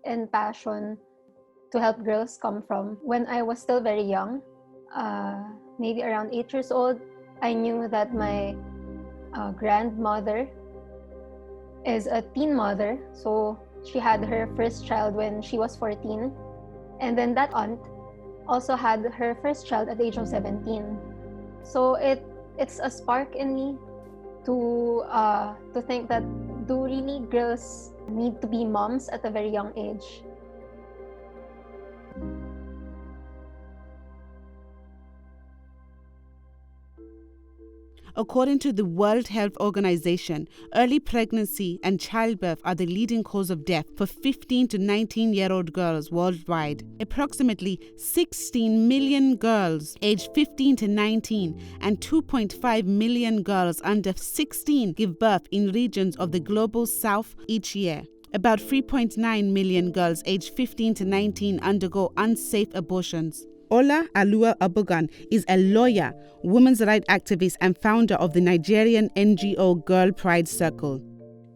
and passion to help girls come from. When I was still very young, maybe around 8 years old, I knew that my grandmother is a teen mother. So she had her first child when she was 14. And then that aunt also had her first child at the age of 17. So it's a spark in me to think that do really girls need to be moms at a very young age? According to the World Health Organization, early pregnancy and childbirth are the leading cause of death for 15 to 19-year-old girls worldwide. Approximately 16 million girls aged 15 to 19 and 2.5 million girls under 16 give birth in regions of the global south each year. About 3.9 million girls aged 15 to 19 undergo unsafe abortions. Ola Alua Abogan is a lawyer, women's rights activist, and founder of the Nigerian NGO Girl Pride Circle.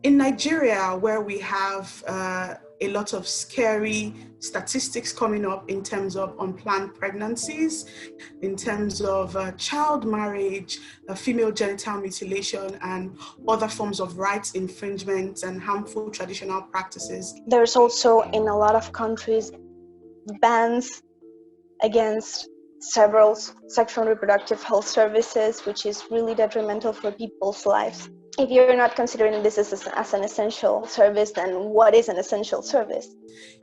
In Nigeria, where we have a lot of scary statistics coming up in terms of unplanned pregnancies, in terms of child marriage, female genital mutilation, and other forms of rights infringements and harmful traditional practices. There's also, in a lot of countries, bans against several sexual and reproductive health services, which is really detrimental for people's lives. If you're not considering this as an essential service, then what is an essential service?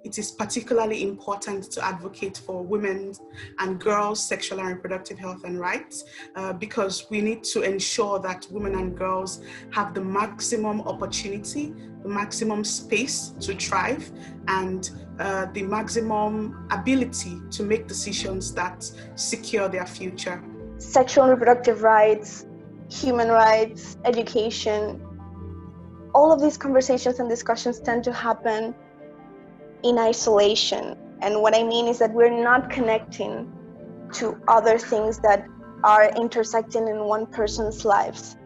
It is particularly important to advocate for women's and girls' sexual and reproductive health and rights because we need to ensure that women and girls have the maximum opportunity, the maximum space to thrive, and the maximum ability to make decisions that secure their future. Sexual and reproductive rights, human rights, education, all of these conversations and discussions tend to happen in isolation. And what I mean is that we're not connecting to other things that are intersecting in one person's lives.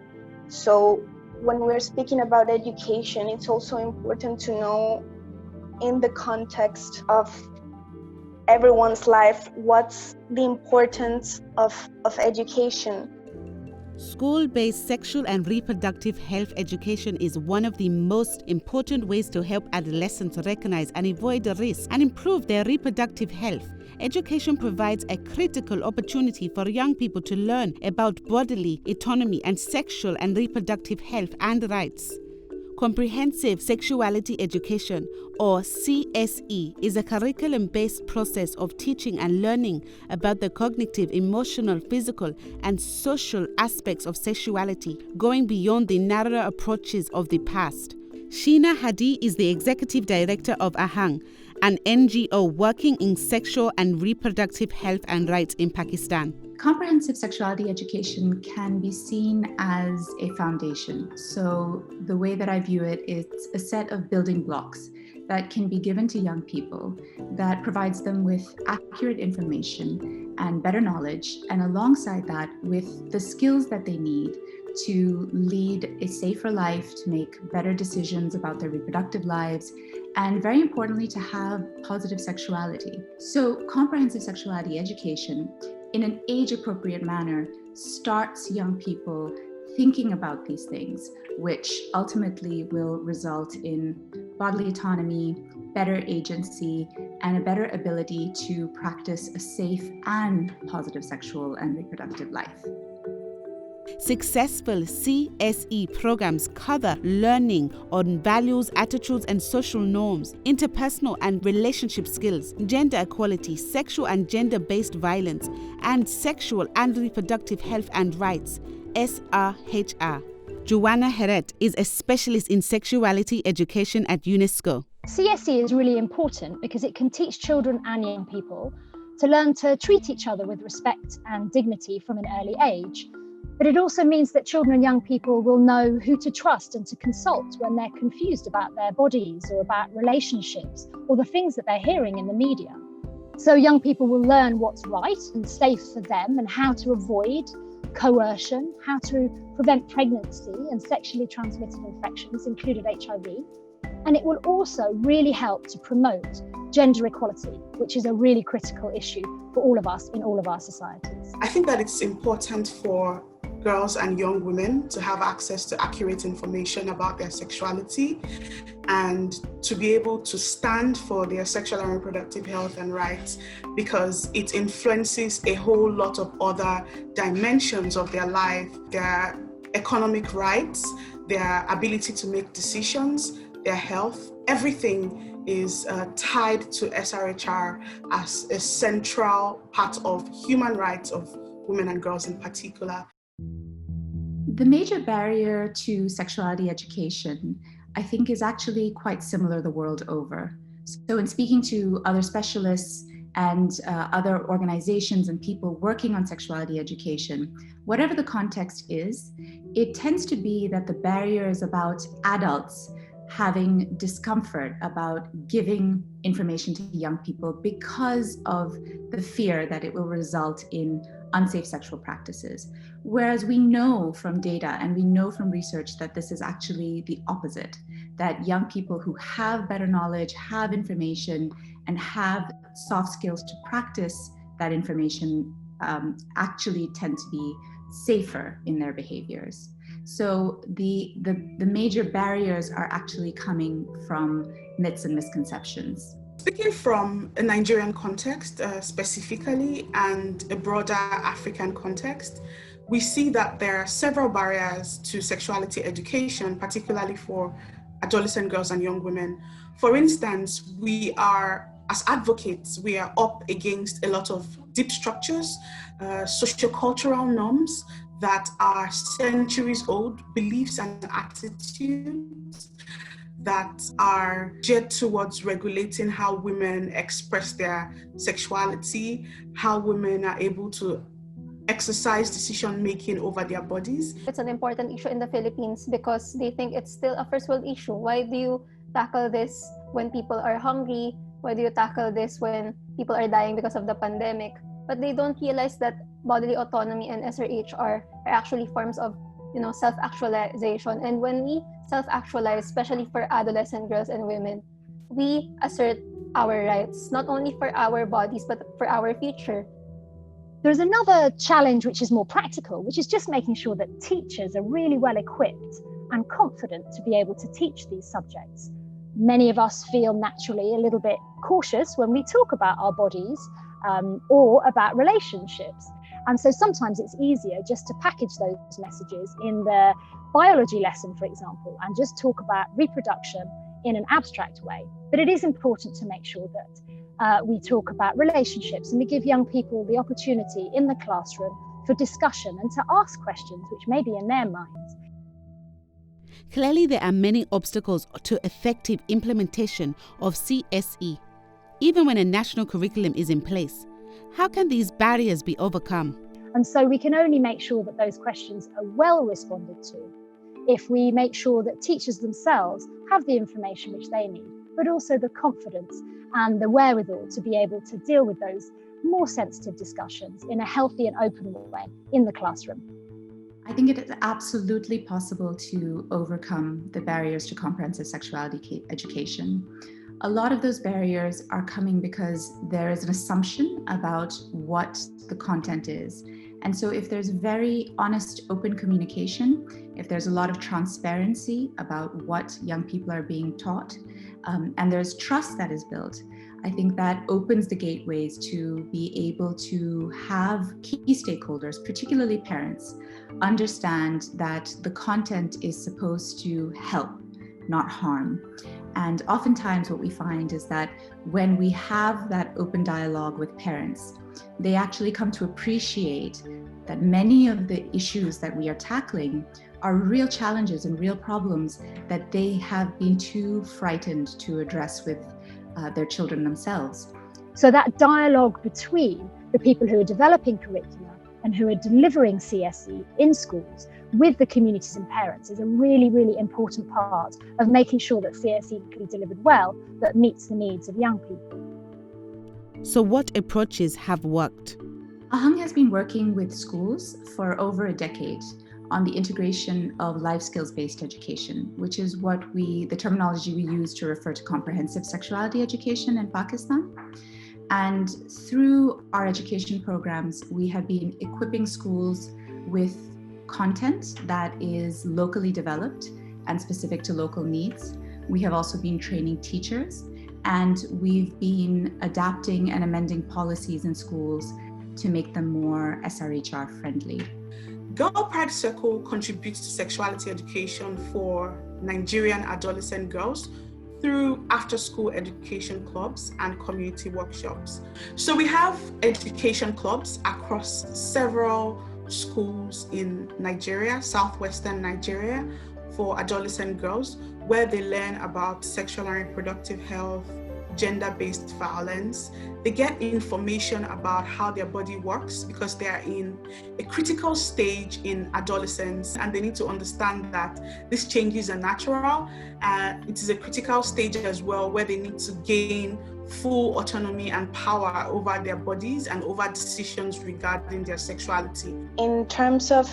So when we're speaking about education, it's also important to know in the context of everyone's life, what's the importance of education. School-based sexual and reproductive health education is one of the most important ways to help adolescents recognize and avoid the risk and improve their reproductive health. Education provides a critical opportunity for young people to learn about bodily autonomy and sexual and reproductive health and rights. Comprehensive Sexuality Education, or CSE, is a curriculum-based process of teaching and learning about the cognitive, emotional, physical, and social aspects of sexuality, going beyond the narrow approaches of the past. Sheena Hadi is the executive director of AHANG, an NGO working in sexual and reproductive health and rights in Pakistan. Comprehensive sexuality education can be seen as a foundation. So the way that I view it, it's a set of building blocks that can be given to young people that provides them with accurate information and better knowledge, and alongside that with the skills that they need to lead a safer life, to make better decisions about their reproductive lives, and very importantly, to have positive sexuality. So comprehensive sexuality education, in an age-appropriate manner, starts young people thinking about these things, which ultimately will result in bodily autonomy, better agency, and a better ability to practice a safe and positive sexual and reproductive life. Successful CSE programs cover learning on values, attitudes, and social norms, interpersonal and relationship skills, gender equality, sexual and gender-based violence, and sexual and reproductive health and rights, SRHR. Joanna Heret is a specialist in sexuality education at UNESCO. CSE is really important because it can teach children and young people to learn to treat each other with respect and dignity from an early age. But it also means that children and young people will know who to trust and to consult when they're confused about their bodies or about relationships or the things that they're hearing in the media. So young people will learn what's right and safe for them and how to avoid coercion, how to prevent pregnancy and sexually transmitted infections, including HIV. And it will also really help to promote gender equality, which is a really critical issue for all of us in all of our societies. I think that it's important for girls and young women to have access to accurate information about their sexuality and to be able to stand for their sexual and reproductive health and rights, because it influences a whole lot of other dimensions of their life, their economic rights, their ability to make decisions, their health. Everything is tied to SRHR as a central part of human rights of women and girls in particular. The major barrier to sexuality education, I think, is actually quite similar the world over. So in speaking to other specialists and other organizations and people working on sexuality education, whatever the context is, it tends to be that the barrier is about adults having discomfort about giving information to young people because of the fear that it will result in unsafe sexual practices. Whereas we know from data and we know from research that this is actually the opposite, that young people who have better knowledge, have information, and have soft skills to practice that information actually tend to be safer in their behaviors. So the major barriers are actually coming from myths and misconceptions. Speaking from a Nigerian context specifically and a broader African context, we see that there are several barriers to sexuality education, particularly for adolescent girls and young women. For instance, we are, as advocates, we are up against a lot of deep structures, sociocultural norms that are centuries old, beliefs and attitudes that are geared towards regulating how women express their sexuality, how women are able to exercise decision-making over their bodies. It's an important issue in the Philippines because they think it's still a first world issue. Why do you tackle this when people are hungry? Why do you tackle this when people are dying because of the pandemic? But they don't realize that bodily autonomy and SRHR are actually forms of, self-actualization. And when we self-actualize, especially for adolescent girls and women, we assert our rights, not only for our bodies, but for our future. There's another challenge which is more practical, which is just making sure that teachers are really well equipped and confident to be able to teach these subjects. Many of us feel naturally a little bit cautious when we talk about our bodies or about relationships. And so sometimes it's easier just to package those messages in the biology lesson, for example, and just talk about reproduction in an abstract way. But it is important to make sure that we talk about relationships and we give young people the opportunity in the classroom for discussion and to ask questions which may be in their minds. Clearly, there are many obstacles to effective implementation of CSE, even when a national curriculum is in place. How can these barriers be overcome? And so we can only make sure that those questions are well responded to if we make sure that teachers themselves have the information which they need, but also the confidence and the wherewithal to be able to deal with those more sensitive discussions in a healthy and open way in the classroom. I think it is absolutely possible to overcome the barriers to comprehensive sexuality education. A lot of those barriers are coming because there is an assumption about what the content is. And so if there's very honest, open communication, if there's a lot of transparency about what young people are being taught, and there's trust that is built, I think that opens the gateways to be able to have key stakeholders, particularly parents, understand that the content is supposed to help, not harm. And oftentimes what we find is that when we have that open dialogue with parents, they actually come to appreciate that many of the issues that we are tackling are real challenges and real problems that they have been too frightened to address with their children themselves. So that dialogue between the people who are developing curricula and who are delivering CSE in schools with the communities and parents is a really, really important part of making sure that CSE can be delivered well, that meets the needs of young people. So what approaches have worked? AHUNG has been working with schools for over a decade on the integration of life skills-based education, which is the terminology we use to refer to comprehensive sexuality education in Pakistan. And through our education programs, we have been equipping schools with content that is locally developed and specific to local needs. We have also been training teachers, and we've been adapting and amending policies in schools to make them more SRHR friendly. Girl Pride Circle contributes to sexuality education for Nigerian adolescent girls through after-school education clubs and community workshops. So we have education clubs across several schools in Nigeria, southwestern Nigeria, for adolescent girls, where they learn about sexual and reproductive health, gender-based violence. They get information about how their body works because they are in a critical stage in adolescence, and they need to understand that these changes are natural. It is a critical stage as well where they need to gain full autonomy and power over their bodies and over decisions regarding their sexuality. In terms of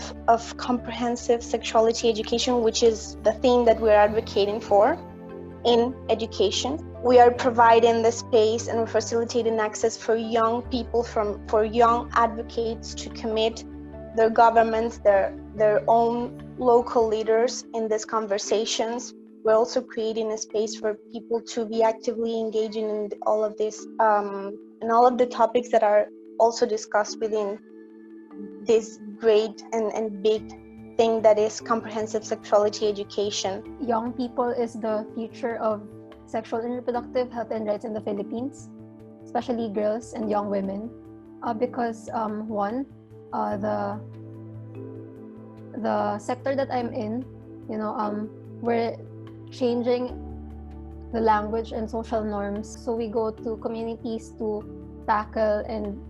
comprehensive sexuality education, which is the theme that we're advocating for in education, we are providing the space and we're facilitating access for young people, for young advocates to commit their governments, their own local leaders in these conversations. We're also creating a space for people to be actively engaging in all of this and all of the topics that are also discussed within this great and big thing that is comprehensive sexuality education. Young people is the future of sexual and reproductive health and rights in the Philippines, especially girls and young women, because one, the sector that I'm in, we're changing the language and social norms. So we go to communities to tackle and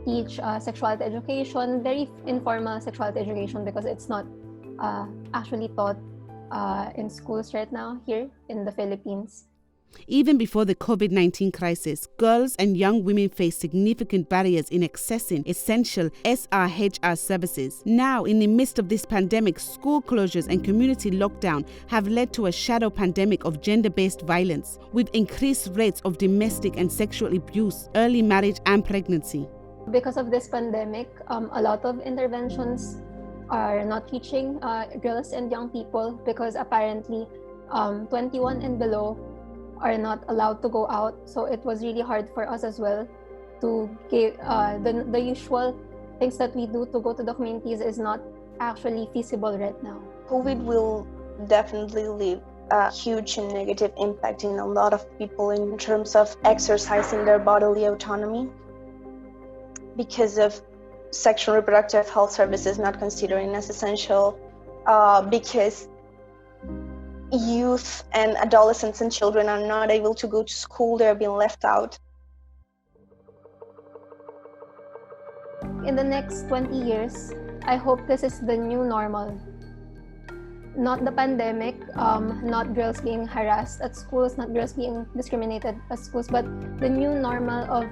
teach sexuality education, very informal sexuality education, because it's not actually taught in schools right now here in the Philippines. Even before the COVID-19 crisis, girls and young women face significant barriers in accessing essential SRHR services. Now, in the midst of this pandemic, school closures and community lockdown have led to a shadow pandemic of gender-based violence, with increased rates of domestic and sexual abuse, early marriage and pregnancy. Because of this pandemic, a lot of interventions are not reaching girls and young people because apparently 21 and below are not allowed to go out. So it was really hard for us as well to give the usual things that we do to go to the communities is not actually feasible right now. COVID will definitely leave a huge and negative impact in a lot of people in terms of exercising their bodily autonomy because of sexual and reproductive health services not considering as essential, because youth and adolescents and children are not able to go to school. They're being left out. In the next 20 years, I hope this is the new normal. Not the pandemic, not girls being harassed at schools, not girls being discriminated at schools, but the new normal of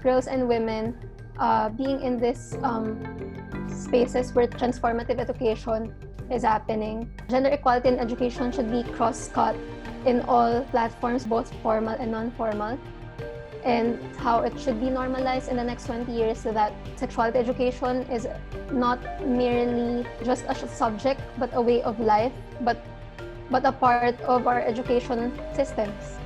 girls and women being in this spaces where transformative education is happening. Gender equality in education should be cross-cut in all platforms, both formal and non-formal, and how it should be normalized in the next 20 years so that sexuality education is not merely just a subject, but a way of life, but a part of our education systems.